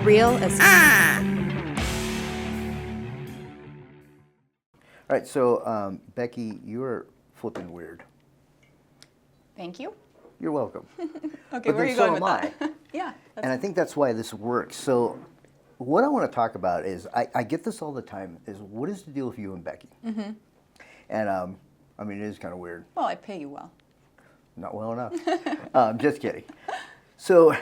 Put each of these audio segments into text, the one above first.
Real estate. All right, so Becky, you're flipping weird. Thank you. You're welcome. Okay, where are you going with that? Yeah. And I think that's why this works. So what I want to talk about is, I get this all the time, is what is the deal with you and Becky? Mm-hmm. And I mean, it is kind of weird. Well, I pay you well. Not well enough. Just kidding. So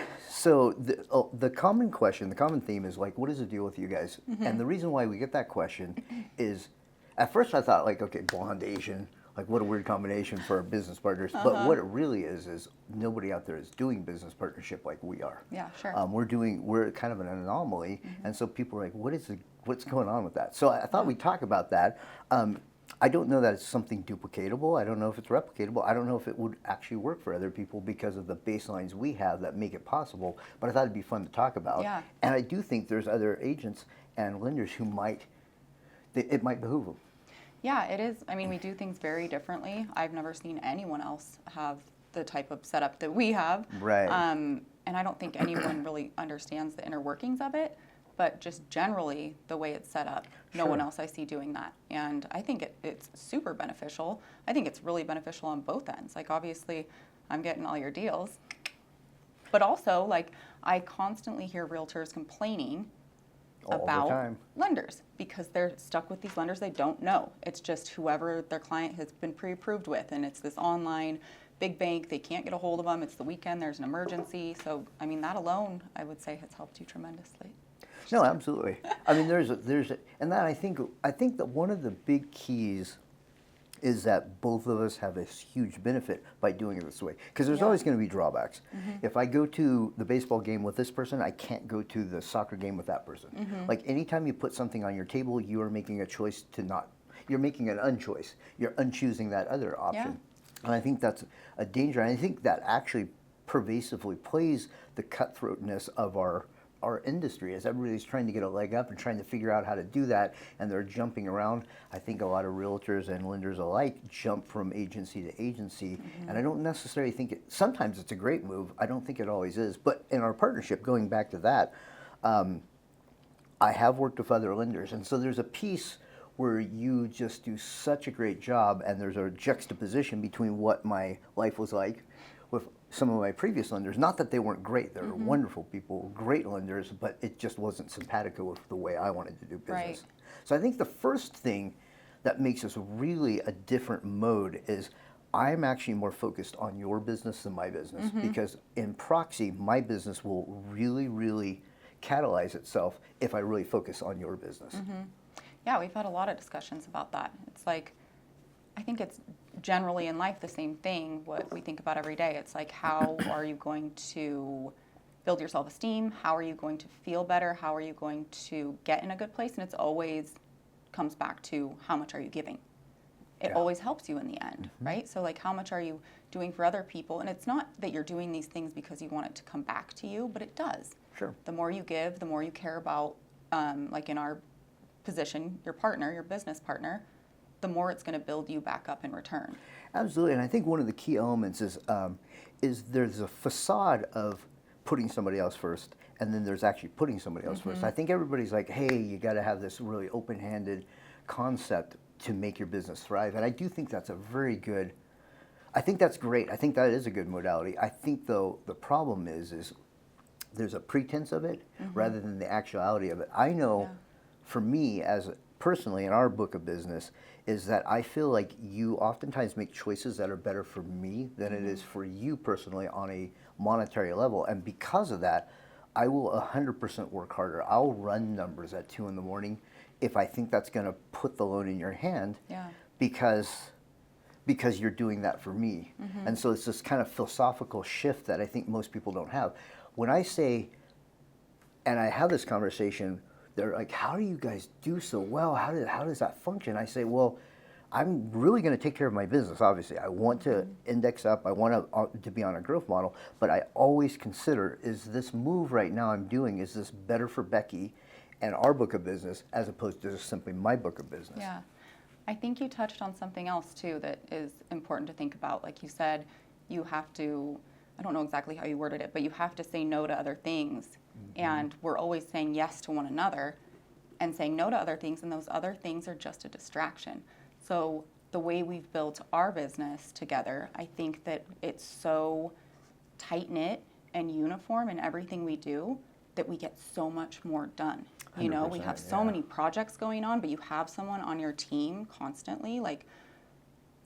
the common question, the common theme is like, what is the deal with you guys? Mm-hmm. And the reason why we get that question is, at first I thought like, okay, blonde Asian, like what a weird combination for our business partners. But what it really is nobody out there is doing business partnership like we are. Yeah, sure. We're kind of an anomaly, and so people are like, what's going on with that? So I thought we'd talk about that. I don't know that it's something duplicatable. I don't know if it's replicatable. I don't know if it would actually work for other people because of the baselines we have that make it possible. But I thought it'd be fun to talk about. Yeah. And I do think there's other agents and lenders who it might behoove them. Yeah, it is. I mean, we do things very differently. I've never seen anyone else have the type of setup that we have. Right. And I don't think anyone really understands the inner workings of it. But just generally, the way it's set up, no one else I see doing that. And I think it's super beneficial. I think it's really beneficial on both ends. Like, obviously, I'm getting all your deals. But also, like, I constantly hear realtors complaining about lenders because they're stuck with these lenders they don't know. It's just whoever their client has been pre-approved with. And it's this online big bank. They can't get a hold of them. It's the weekend. There's an emergency. So, I mean, that alone, I would say, has helped you tremendously. No, absolutely. I mean, and that I think that one of the big keys is that both of us have a huge benefit by doing it this way. Because there's always going to be drawbacks. Mm-hmm. If I go to the baseball game with this person, I can't go to the soccer game with that person. Mm-hmm. Like anytime you put something on your table, you are making a choice you're making an unchoice. You're unchoosing that other option. Yeah. And I think that's a danger. And I think that actually pervasively plays the cutthroatness of our industry, as everybody's trying to get a leg up and trying to figure out how to do that, and they're jumping around. I think a lot of realtors and lenders alike jump from agency to agency, and I don't necessarily think sometimes it's a great move. I don't think it always is. But in our partnership, going back to that, I have worked with other lenders, and so there's a piece where you just do such a great job, and there's a juxtaposition between what my life was like with some of my previous lenders. Not that they weren't great, they're wonderful people, great lenders, but it just wasn't simpatico with the way I wanted to do business. Right. So I think the first thing that makes us really a different mode is I'm actually more focused on your business than my business, because in proxy, my business will really, really catalyze itself if I really focus on your business. Yeah, we've had a lot of discussions about that. It's like, I think it's generally in life the same thing, what we think about every day. It's like, how are you going to build your self-esteem? How are you going to feel better? How are you going to get in a good place? And it's always comes back to how much are you giving? It always helps you in the end, right? So like, how much are you doing for other people? And it's not that you're doing these things because you want it to come back to you, but it does. Sure. The more you give, the more you care about, like in our position, your partner, your business partner, the more it's going to build you back up in return. Absolutely, and I think one of the key elements is there's a facade of putting somebody else first, and then there's actually putting somebody else first. I think everybody's like, hey, you got to have this really open-handed concept to make your business thrive, and I do think that's I think that's great. I think that is a good modality. I think, though, the problem is there's a pretense of it rather than the actuality of it. I know for me, as personally in our book of business, is that I feel like you oftentimes make choices that are better for me than it is for you personally on a monetary level. And because of that, I will 100% work harder. I'll run numbers at 2 in the morning if I think that's going to put the loan in your hand, because you're doing that for me. And so it's this kind of philosophical shift that I think most people don't have. When I say, and I have this conversation, they're like, how do you guys do so well? How does that function? I say, well, I'm really going to take care of my business, obviously. I want to index up. I want to be on a growth model. But I always consider, is this move right now I'm doing, is this better for Becky and our book of business as opposed to just simply my book of business? Yeah. I think you touched on something else, too, that is important to think about. Like you said, you have to I don't know exactly how you worded it, but you have to say no to other things. And we're always saying yes to one another and saying no to other things, and those other things are just a distraction. So the way we've built our business together, I think that it's so tight-knit and uniform in everything we do that we get so much more done. You know, we have 100%, so yeah. many projects going on, but you have someone on your team constantly. Like,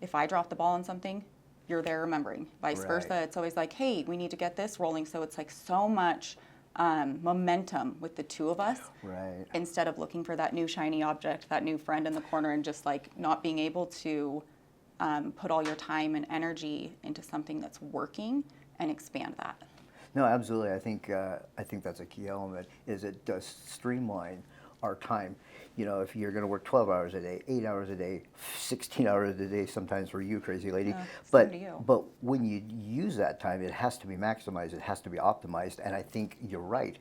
if I drop the ball on something, you're there remembering. Vice versa, Right. it's always like, hey, we need to get this rolling. So it's like so much momentum with the two of us. Right. Instead of looking for that new shiny object, that new friend in the corner, and just like not being able to put all your time and energy into something that's working and expand that. No, absolutely. I think that's a key element. Is it does streamline our time. You know, if you're going to work 12 hours a day, 8 hours a day, 16 hours a day, sometimes for you, crazy lady. Same to you. But when you use that time, it has to be maximized. It has to be optimized. And I think you're right.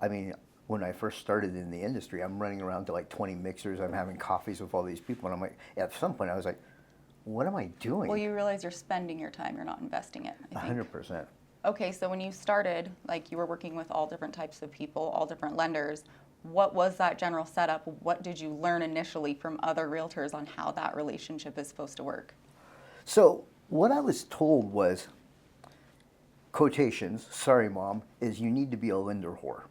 I mean, when I first started in the industry, I'm running around to like 20 mixers. I'm having coffees with all these people, and I'm like, at some point, I was like, what am I doing? Well, you realize you're spending your time, you're not investing it, I think. 100%. Okay, so when you started, like you were working with all different types of people, all different lenders, what was that general setup? What did you learn initially from other realtors on how that relationship is supposed to work? So what I was told was, quotations, sorry mom, is you need to be a lender whore.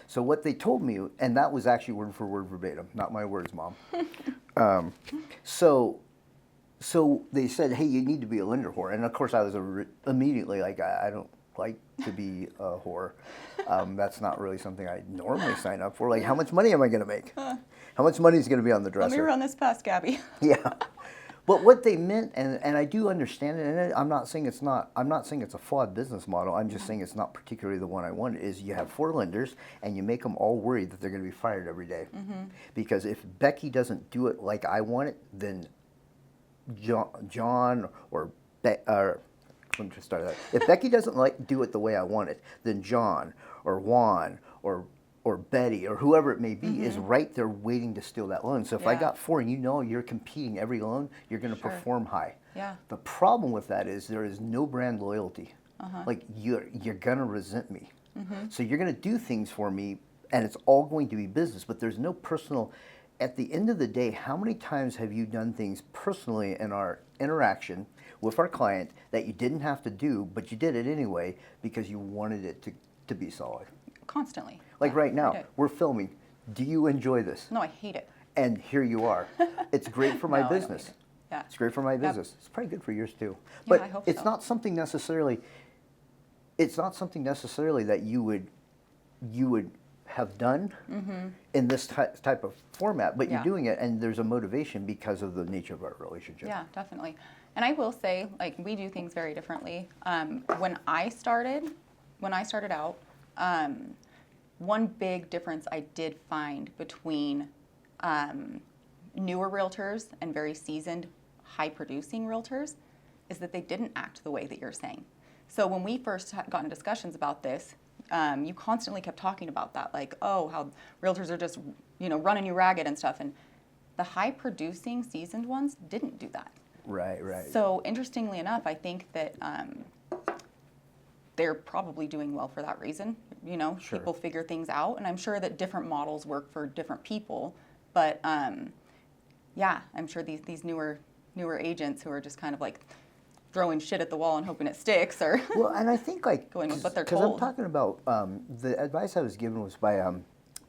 So what they told me, and that was actually word for word verbatim, not my words, mom. So they said, hey, you need to be a lender whore. And of course I was immediately like, I don't like to be a whore. That's not really something I normally sign up for. Like, how much money am I going to make? How much money is going to be on the dresser? Let me run this past Gabby. Yeah. But what they meant, and I do understand it, and I'm not saying it's a flawed business model. I'm just saying it's not particularly the one I wanted. Is you have 4 lenders and you make them all worried that they're going to be fired every day. Because if Becky doesn't do it like I want it, then Jon or let me just start that. If Becky doesn't do it the way I want it, then Jon or Juan or Betty or whoever it may be is right there waiting to steal that loan. So if I Yeah. got 4 and you know you're competing every loan, you're going to Sure. perform high. Yeah. The problem with that is there is no brand loyalty. Like you're going to resent me. So you're going to do things for me, and it's all going to be business, but there's no personal. At the end of the day, how many times have you done things personally in our interaction with our client that you didn't have to do, but you did it anyway because you wanted it to be solid? Constantly. Like Yeah, right I now, do. we're filming. Do you enjoy this? No, I hate it. And here you are. It's great for my No, I don't business. hate it. Yeah. It's great for my Yep. business. It's probably good for yours too. Yeah, But I hope it's so. not something necessarily. It's not something necessarily that you would have done in this type of format. But Yeah. you're doing it, and there's a motivation because of the nature of our relationship. Yeah, definitely. And I will say, like, we do things very differently. When I started out, one big difference I did find between newer realtors and very seasoned, high-producing realtors is that they didn't act the way that you're saying. So when we first got in discussions about this, you constantly kept talking about that, like, oh, how realtors are just, running you ragged and stuff. And the high-producing, seasoned ones didn't do that. Right. So interestingly enough, I think that they're probably doing well for that reason. Sure. People figure things out, and I'm sure that different models work for different people. But yeah, I'm sure these newer agents who are just kind of like throwing shit at the wall and hoping it sticks, or Well, and I think like Going with what they're because I'm told. talking about the advice I was given was by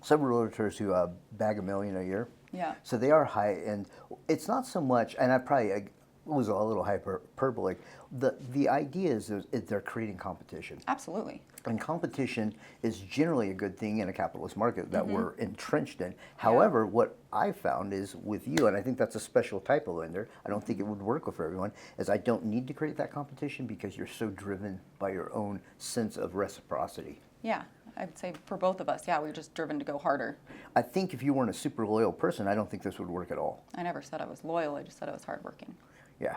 several realtors who bag $1 million a year. Yeah. So they are high, and it's not so much. And I probably was a little hyperbolic. The idea is they're creating competition. Absolutely. And competition is generally a good thing in a capitalist market that we're entrenched in. However, what I found is with you, and I think that's a special type of lender, I don't think it would work with everyone, is I don't need to create that competition because you're so driven by your own sense of reciprocity. Yeah, I'd say for both of us, yeah, we're just driven to go harder. I think if you weren't a super loyal person, I don't think this would work at all. I never said I was loyal. I just said I was hardworking. Yeah.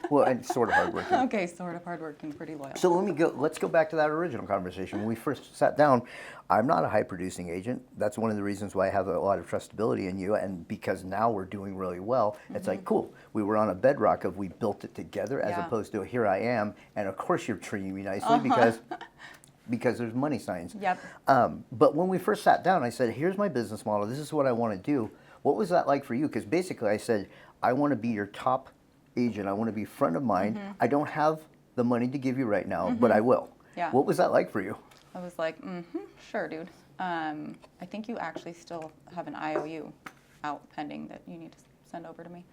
Well, and sort of hardworking. Okay, sort of hardworking, pretty loyal. So let's go back to that original conversation. When we first sat down, I'm not a high producing agent. That's one of the reasons why I have a lot of trustability in you. And because now we're doing really well, it's like, cool. We were on a bedrock of we built it together as opposed to here I am. And of course you're treating me nicely because there's money signs. Yep. But when we first sat down, I said, here's my business model. This is what I want to do. What was that like for you? Because basically I said, I want to be your top agent. I want to be front of mind. I don't have the money to give you right now, but I will. Yeah. What was that like for you? I was like, sure, dude. I think you actually still have an IOU out pending that you need to send over to me.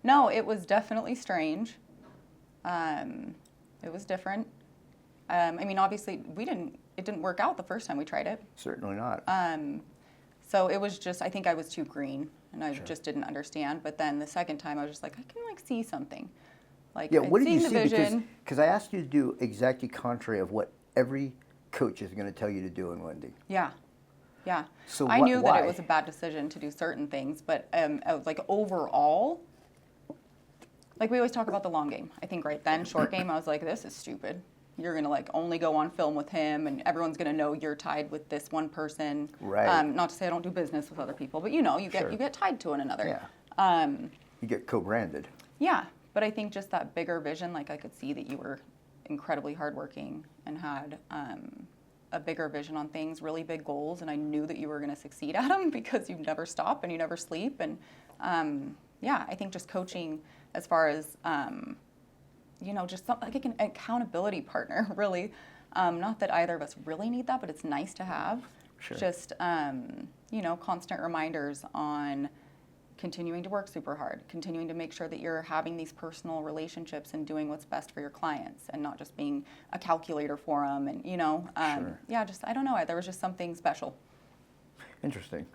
No, it was definitely strange. It was different. I mean, obviously, it didn't work out the first time we tried it. Certainly not. So it was just, I think I was too green and I just didn't understand. But then the second time I was just like, I can like see something. Like, Yeah, what I'd did you seen the see? vision. Because I asked you to do exactly contrary of what every coach is going to tell you to do in lending. Yeah. Yeah. So I knew that why? it was a bad decision to do certain things, but like overall, like we always talk about the long game. I think right then, short game, I was like, this is stupid. You're going to like only go on film with him and everyone's going to know you're tied with this one person. Right. Not to say I don't do business with other people, but you know, you get tied to one another. Yeah. You get co-branded. Yeah. But I think just that bigger vision, like I could see that you were incredibly hardworking and had a bigger vision on things, really big goals, and I knew that you were going to succeed at them because you never stop and you never sleep. And yeah, I think just coaching as far as just like an accountability partner, really. Not that either of us really need that, but it's nice to have. Sure. Just constant reminders on continuing to work super hard, continuing to make sure that you're having these personal relationships and doing what's best for your clients and not just being a calculator for them. And, Sure. I don't know. There was just something special. Interesting.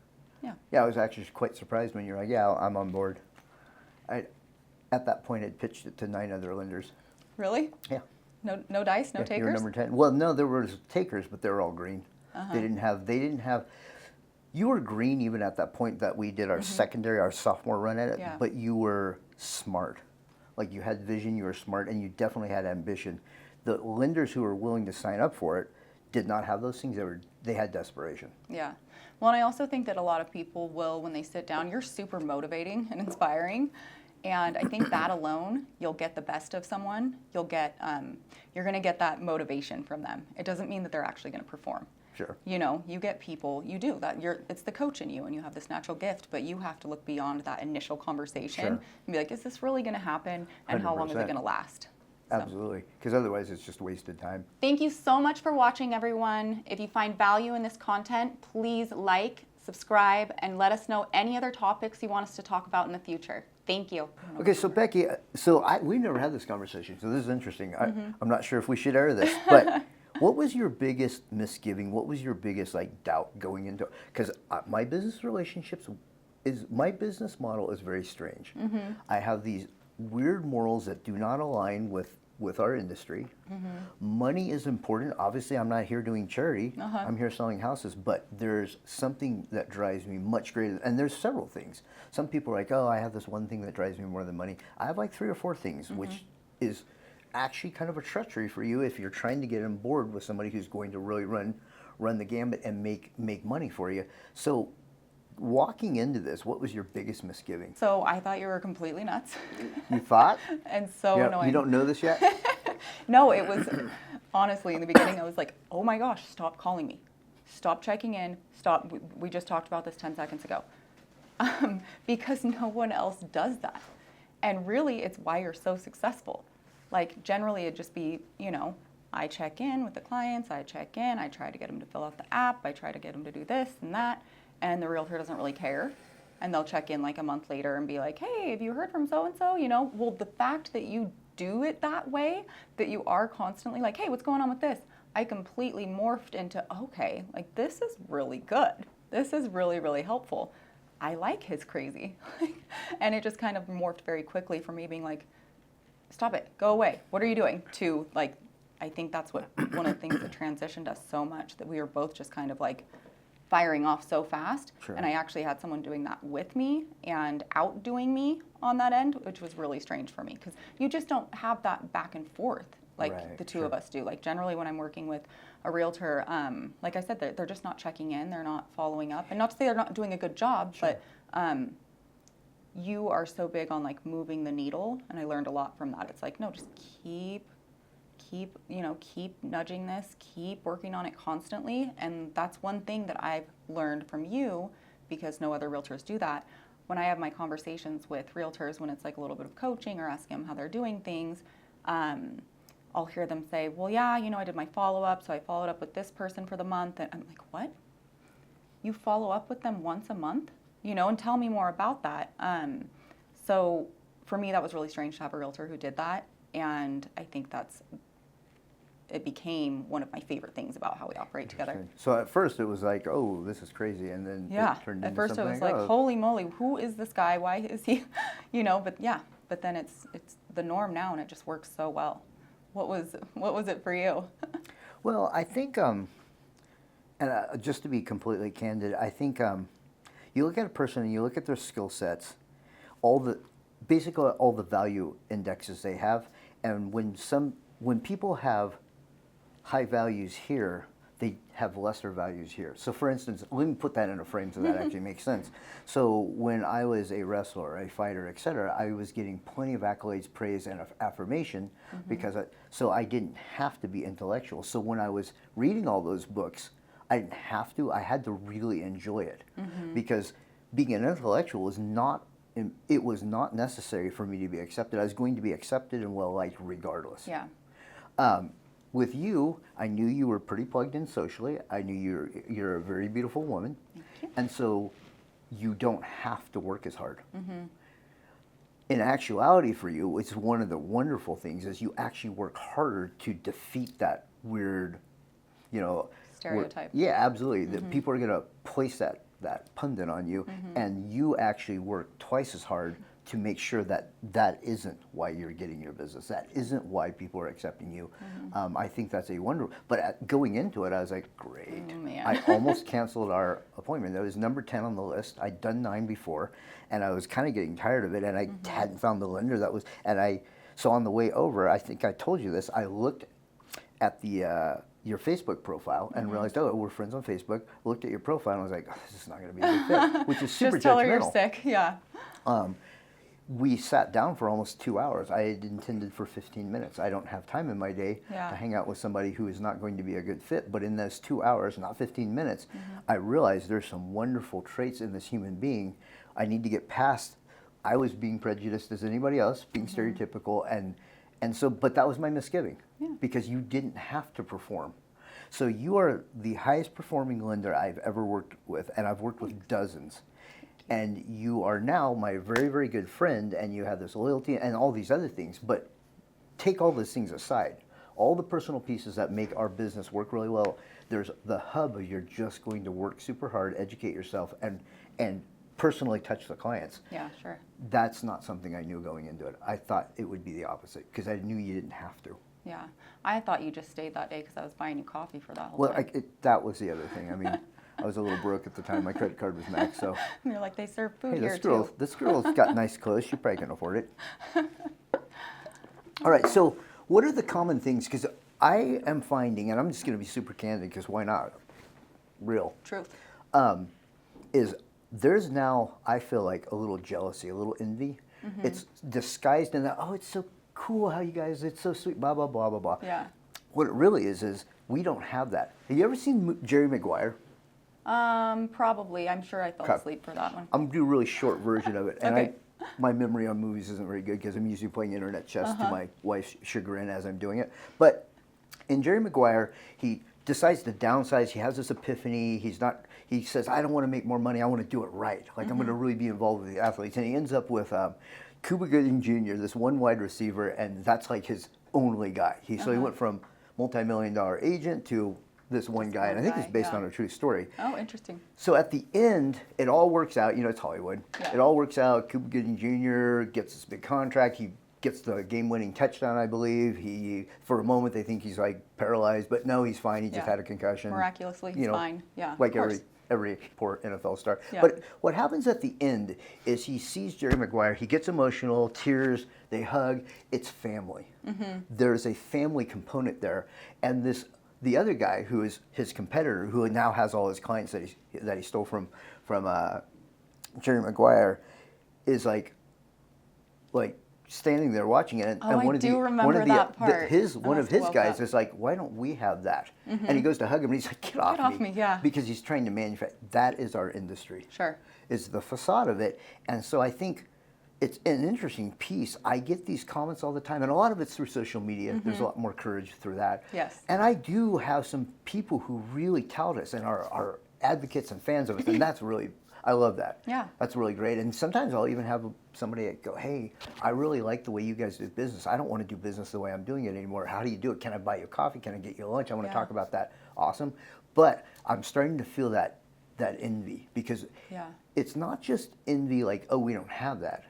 Yeah. Yeah, I was actually quite surprised when you're like, yeah, I'm on board. At that point, I'd pitched it to 9 other lenders. Really? Yeah. No dice, no Yeah, takers? you're number 10. Well, no, there was takers, but they were all green. They didn't have, you were green even at that point that we did our secondary, our sophomore run at it, Yeah. but you were smart. Like you had vision, you were smart, and you definitely had ambition. The lenders who were willing to sign up for it did not have those things. They had desperation. Yeah. Well, and I also think that a lot of people will, when they sit down, you're super motivating and inspiring. And I think that alone, you'll get the best of someone. You're going to get that motivation from them. It doesn't mean that they're actually going to perform. Sure. You get people, you do that. It's the coach in you, and you have this natural gift, but you have to look beyond that initial conversation and be like, is this really going to happen? And how long is it 100%. going to last? So. Absolutely. Because otherwise it's just wasted time. Thank you so much for watching, everyone. If you find value in this content, please like, subscribe, and let us know any other topics you want us to talk about in the future. Thank you. Okay, so Becky, we've never had this conversation, so this is interesting. I'm not sure if we should air this, but what was your biggest misgiving? What was your biggest doubt going into? Because my business my business model is very strange. I have these weird morals that do not align with our industry. Money is important. Obviously, I'm not here doing charity. I'm here selling houses, but there's something that drives me much greater. And there's several things. Some people are like, oh, I have this one thing that drives me more than money. I have like 3 or 4 things, which is actually kind of a treachery for you if you're trying to get on board with somebody who's going to really run the gambit and make money for you. So walking into this, what was your biggest misgiving? So I thought you were completely nuts. You thought? And so annoying. You don't know this yet? No, it was, honestly, in the beginning, I was like, oh my gosh, stop calling me. Stop checking in. Stop. We just talked about this 10 seconds ago. Because no one else does that. And really, it's why you're so successful. Like, generally, it'd just be, I check in with the clients, I check in, I try to get them to fill out the app, I try to get them to do this and that, and the realtor doesn't really care. And they'll check in like a month later and be like, hey, have you heard from so-and-so? Well, the fact that you do it that way, that you are constantly like, hey, what's going on with this? I completely morphed into, okay, like this is really good. This is really, really helpful. I like his crazy. And it just kind of morphed very quickly from me being like, stop it, go away. What are you doing? To like, I think that's what one of the things that transitioned us so much, that we were both just kind of like firing off so fast. Sure. And I actually had someone doing that with me and outdoing me on that end, which was really strange for me because you just don't have that back and forth like Right, the two sure. of us do. Like generally when I'm working with a realtor, like I said, they're just not checking in, they're not following up, and not to say they're not doing a good job, but you are so big on like moving the needle, and I learned a lot from that. It's like, no, just keep nudging this, keep working on it constantly. And that's one thing that I've learned from you, because no other realtors do that. When I have my conversations with realtors, when it's like a little bit of coaching or asking them how they're doing things, I'll hear them say, well, yeah, I did my follow-up, so I followed up with this person for the month. And I'm like, what? You follow up with them once a month? And tell me more about that. So for me, that was really strange to have a realtor who did that. And I think it became one of my favorite things about how we operate together. So at first it was like, oh, this is crazy, and then it turned into at first something it was like, holy moly, who is this guy? Why is he, but then it's the norm now, and it just works so well. What was it for you? Well, I think, just to be completely candid, I think you look at a person and you look at their skill sets, basically all the value indexes they have, and when people have high values here, they have lesser values here. So for instance, let me put that in a frame so that actually makes sense. So when I was a wrestler, a fighter, etc., I was getting plenty of accolades, praise, and affirmation because so I didn't have to be intellectual. So when I was reading all those books, I didn't have to. I had to really enjoy it because being an intellectual was not necessary for me to be accepted. I was going to be accepted and well liked regardless. Yeah. With you, I knew you were pretty plugged in socially. I knew you're a very beautiful woman. Thank you. And so you don't have to work as hard. In actuality for you, it's one of the wonderful things is you actually work harder to defeat that weird, Stereotype. Yeah, absolutely. That people are going to place that pundit on you, and you actually work twice as hard to make sure that isn't why you're getting your business. That isn't why people are accepting you. I think that's a wonderful. But going into it, I was like, great. Oh, man. I almost canceled our appointment. That was number 10 on the list. I'd done 9 before, and I was kind of getting tired of it, and I hadn't found the lender that was. So on the way over, I think I told you this. I looked at your Facebook profile and realized, oh, we're friends on Facebook. Looked at your profile and I was like, oh, this is not going to be a good fit, which is super Just tell her judgmental. you're sick. Yeah. We sat down for almost 2 hours. I had intended for 15 minutes. I don't have time in my day to hang out with somebody who is not going to be a good fit. But in those 2 hours, not 15 minutes, I realized there's some wonderful traits in this human being. I need to get past. I was being prejudiced as anybody else, being stereotypical, and so. But that was my misgiving because you didn't have to perform. So you are the highest performing lender I've ever worked with, and I've worked with dozens. And you are now my very, very good friend, and you have this loyalty and all these other things. But take all those things aside. All the personal pieces that make our business work really well, there's the hub of you're just going to work super hard, educate yourself, and personally touch the clients. Yeah, sure. That's not something I knew going into it. I thought it would be the opposite because I knew you didn't have to. Yeah. I thought you just stayed that day because I was buying you coffee for that whole Well, time. that was the other thing. I mean, I was a little broke at the time. My credit card was maxed, so. And you're like, they serve food Hey, here too. this girl's got nice clothes. She probably can afford it. All right, so what are the common things? Because I am finding, and I'm just going to be super candid because why not? Real. Truth. Is there's now, I feel like, a little jealousy, a little envy. It's disguised in that, oh, it's so cool how you guys, it's so sweet, blah, blah, blah, blah, blah. Yeah. What it really is we don't have that. Have you ever seen Jerry Maguire? Probably. I'm sure I fell asleep for that one. I'm going to do a really short version of it. And Okay. my memory on movies isn't very good because I'm usually playing internet chess to my wife's chagrin as I'm doing it. But in Jerry Maguire, he decides to downsize. He has this epiphany. He says, I don't want to make more money. I want to do it right. Like, I'm going to really be involved with the athletes. And he ends up with Cuba Gooding Jr., this one wide receiver, and that's like his only guy. So he went from multi-million-dollar agent to this one guy, and I think it's based on a true story. Oh, interesting. So at the end, it all works out. It's Hollywood. Yeah. It all works out. Cuba Gooding Jr. gets this big contract. He gets the game-winning touchdown, I believe. For a moment, they think he's like paralyzed, but no, he's fine. He just had a concussion. Miraculously, he's fine. Yeah, like of course. every poor NFL star. Yeah. But what happens at the end is he sees Jerry Maguire, he gets emotional, tears, they hug. It's family. There's a family component there, and the other guy who is his competitor, who now has all his clients that he stole from Jerry Maguire, is like standing there watching it, and I do remember that part. One of his guys is like, "Why don't we have that?" And he goes to hug him, and he's like, "Get off me!" Yeah. Because he's trying to manufacture. That is our industry. Sure. Is the facade of it, and so I think it's an interesting piece. I get these comments all the time, and a lot of it's through social media. There's a lot more courage through that. Yes. And I do have some people who really tout us and are advocates and fans of us, and that's really. I love that. Yeah. That's really great. And sometimes I'll even have somebody go, "Hey, I really like the way you guys do business. I don't want to do business the way I'm doing it anymore. How do you do it? Can I buy you coffee? Can I get you lunch? I want to talk about that." Awesome. But I'm starting to feel that envy, because it's not just envy like, "Oh, we don't have that."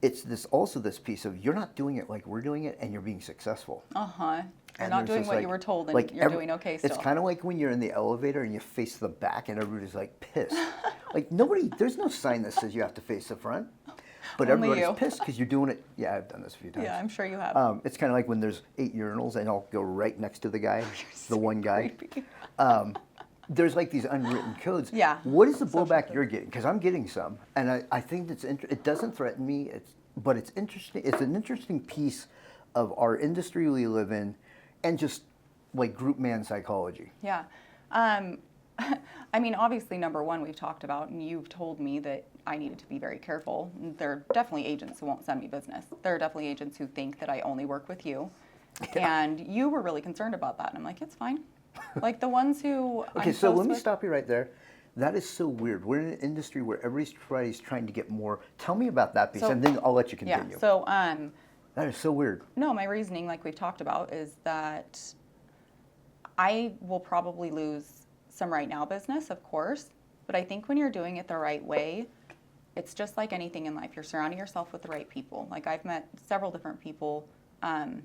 It's this piece of, you're not doing it like we're doing it, and you're being successful. You're not doing what you were told, and you're doing okay still. It's kind of like when you're in the elevator and you face the back and everybody's like pissed. Like there's no sign that says you have to face the front, but Only everybody's you. pissed because you're doing it. Yeah, I've done this a few times. Yeah, I'm sure you have. It's kind of like when there's 8 urinals and I'll go right next to the guy, the one guy. Creepy. There's like these unwritten codes. Yeah. What is the blowback you're getting? Because I'm getting some, and I think it doesn't threaten me. But it's interesting. It's an interesting piece of our industry we live in, and just like group man psychology. Yeah. I mean, obviously, number one, we've talked about, and you've told me that I needed to be very careful. There are definitely agents who won't send me business. There are definitely agents who think that I only work with you. And you were really concerned about that. And I'm like, it's fine. Like the ones who Okay, I'm so close let me with- stop you right there. That is so weird. We're in an industry where everybody's trying to get more. Tell me about that piece, So- and then I'll let you continue. Yeah, so That is so weird. no, my reasoning, like we've talked about, is that I will probably lose some right now business, of course, but I think when you're doing it the right way, it's just like anything in life. You're surrounding yourself with the right people. Like I've met several different people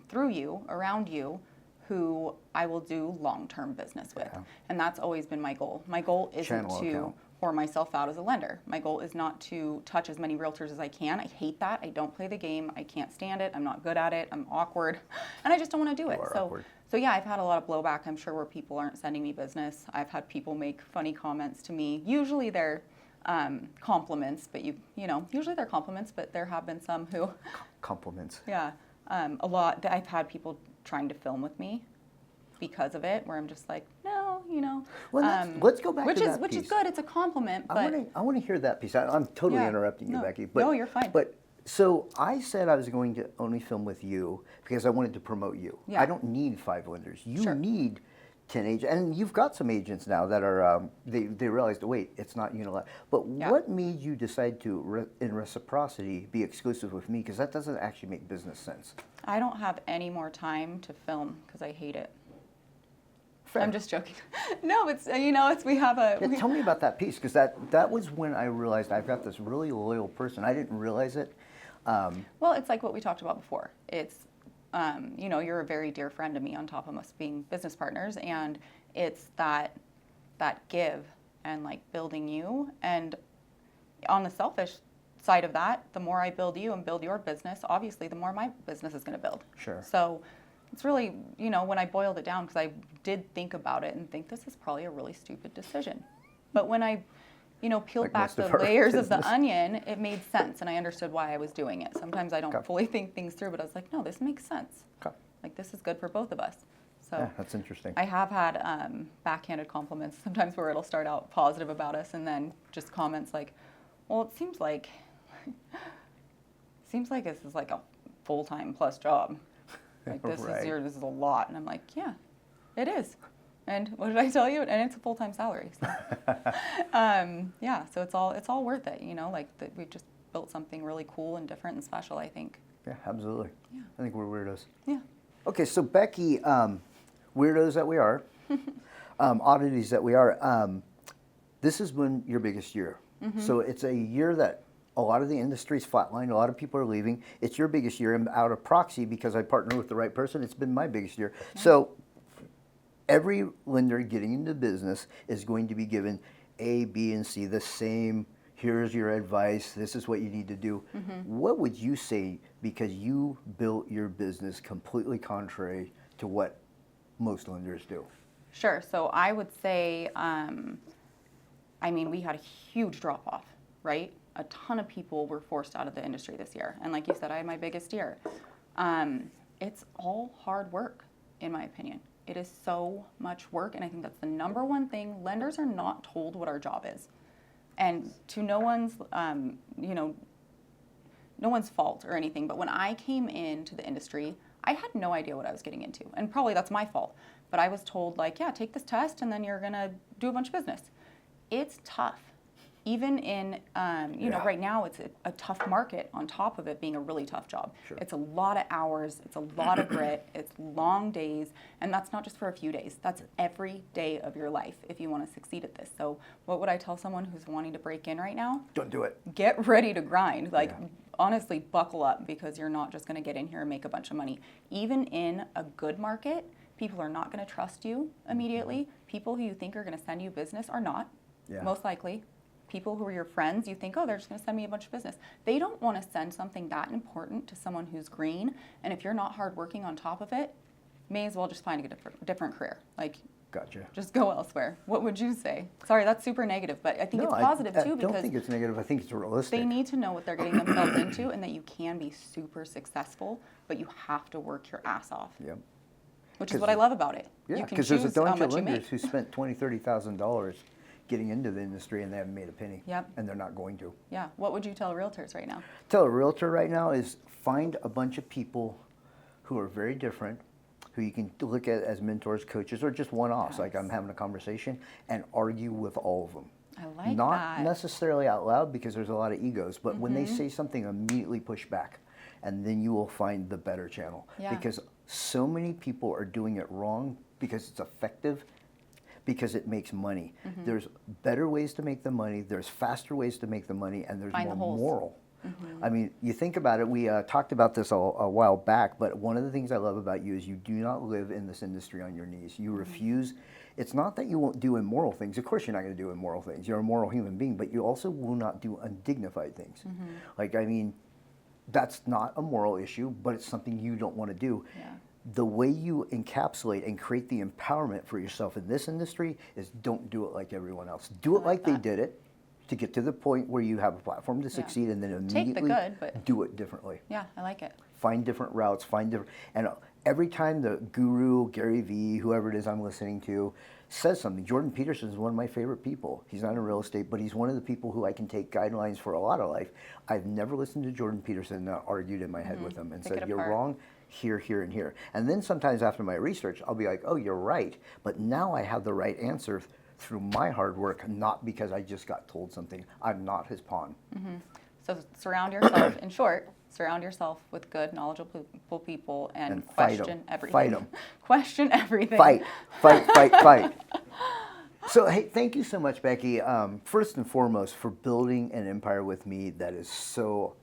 through you, around you, who I will do long-term business with. Yeah. And that's always been my goal. My goal isn't Channel to account. whore myself out as a lender. My goal is not to touch as many realtors as I can. I hate that. I don't play the game. I can't stand it. I'm not good at it. I'm awkward. And I just don't want to do it. are So, awkward. so yeah, I've had a lot of blowback, I'm sure, where people aren't sending me business. I've had people make funny comments to me. Usually they're compliments, but usually they're compliments, but there have been some who, Compliments. yeah, a lot. I've had people trying to film with me because of it, where I'm just like, no. Well, let's go back which to is that which piece. is good. It's a compliment, but I want to hear that piece. I'm totally Yeah. interrupting you, No. Becky. No, you're fine. But so I said I was going to only film with you because I wanted to promote you. Yeah. I don't need 5 lenders. You Sure. need 10 agents, and you've got some agents now that are they realized, wait, it's not unilateral. But Yeah. what made you decide to, in reciprocity, be exclusive with me? Because that doesn't actually make business sense. I don't have any more time to film because I hate it. Fair. I'm just joking. No, it's we have a. Yeah, tell me about that piece, because that was when I realized I've got this really loyal person. I didn't realize it. Well, it's like what we talked about before. It's, you're a very dear friend to me on top of us being business partners, and it's that give and like building you. And on the selfish side of that, the more I build you and build your business, obviously, the more my business is going to build. Sure. So it's really, when I boiled it down, because I did think about it and think this is probably a really stupid decision. But when I, peeled Like back most the of our layers of the business. onion, it made sense, and I understood why I was doing it. Sometimes I don't Okay. fully think things through, but I was like, no, this makes sense. Okay. Like, this is good for both of us. So Yeah, that's interesting. I have had backhanded compliments sometimes where it'll start out positive about us and then just comments like, well, it seems like this is like a full-time plus job. Like this Right. is a lot. And I'm like, yeah, it is. And what did I tell you? And it's a full-time salary. So. Yeah, so it's all worth it, like that we've just built something really cool and different and special, I think. Yeah, absolutely. Yeah. I think we're weirdos. Yeah. Okay, so Becky, weirdos that we are, oddities that we are, this has been your biggest year. Mm-hmm. So it's a year that a lot of the industry's flatlined, a lot of people are leaving. It's your biggest year, and out of proxy, because I partner with the right person, it's been my biggest year. So every lender getting into business is going to be given A, B, and C, the same, here's your advice, this is what you need to do. What would you say, because you built your business completely contrary to what most lenders do? Sure. So I would say, we had a huge drop off, right? A ton of people were forced out of the industry this year. And like you said, I had my biggest year. It's all hard work, in my opinion. It is so much work. And I think that's the number one thing. Lenders are not told what our job is. And to no one's, no one's fault or anything. But when I came into the industry, I had no idea what I was getting into. And probably that's my fault. But I was told, like, yeah, take this test and then you're going to do a bunch of business. It's tough. Even in, right now it's a tough market on top of it being a really tough job. Sure. It's a lot of hours, it's a lot of grit, it's long days, and that's not just for a few days. That's every day of your life if you want to succeed at this. So what would I tell someone who's wanting to break in right now? Don't do it. Get ready to grind. Honestly, buckle up, because you're not just going to get in here and make a bunch of money. Even in a good market, people are not going to trust you immediately. People who you think are going to send you business are not, most likely. People who are your friends, you think, oh, they're just going to send me a bunch of business. They don't want to send something that important to someone who's green. And if you're not hardworking on top of it, may as well just find a different career. Gotcha. Just go elsewhere. What would you say? Sorry, that's super negative, but I think it's positive too, because I don't think it's negative. I think it's realistic. they need to know what they're getting themselves into, and that you can be super successful, but you have to work your ass off. Yep. Which is what I love about it. Yeah, You can because there's a choose how bunch of much you lenders make. who spent $20,000, $30,000 getting into the industry and they haven't made a penny. Yep. And they're not going to. Yeah. What would you tell realtors right now? Tell a realtor right now is find a bunch of people who are very different, who you can look at as mentors, coaches, or just one-offs. Like I'm having a conversation, and argue with all of them. I like Not that. necessarily out loud, because there's a lot of egos, but when they say something, immediately push back, and then you will find the better channel. Yeah. Because so many people are doing it wrong because it's effective, because it makes money. There's better ways to make the money, there's faster ways to make the money, and there's Find the more holes. moral. I mean, you think about it, we talked about this a while back, but one of the things I love about you is you do not live in this industry on your knees. You refuse. It's not that you won't do immoral things. Of course you're not going to do immoral things. You're a moral human being, but you also will not do undignified things. That's not a moral issue, but it's something you don't want to do. Yeah. The way you encapsulate and create the empowerment for yourself in this industry is don't do it like everyone else. Do it like they did it, to get to the point where you have a platform to succeed, and then Take the immediately good, but do it differently. Yeah, I like it. Find different routes, and every time the guru, Gary Vee, whoever it is I'm listening to, says something, Jordan Peterson is one of my favorite people. He's not in real estate, but he's one of the people who I can take guidelines for a lot of life. I've never listened to Jordan Peterson and not argued in my head with him and Pick it said, you're apart. wrong here, here, and here. And then sometimes after my research, I'll be like, oh, you're right. But now I have the right answer through my hard work, not because I just got told something. I'm not his pawn. So surround yourself, in short, surround yourself with good, knowledgeable people, and fight 'em. question everything. Fight 'em. Question everything. Fight, fight, fight, fight. So, hey, thank you so much, Becky. First and foremost, for building an empire with me that is so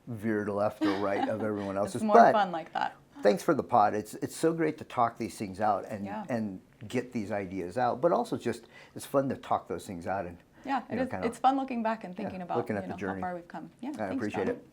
veered left or right of everyone else's. It's more But fun like that. thanks for the pod. It's so great to talk these things out Yeah. and get these ideas out. But also just it's fun to talk those things out and Yeah, you know, it is. kinda- It's fun looking back and thinking about looking at the how journey. far we've come. Yeah, I thanks, appreciate Jon. it.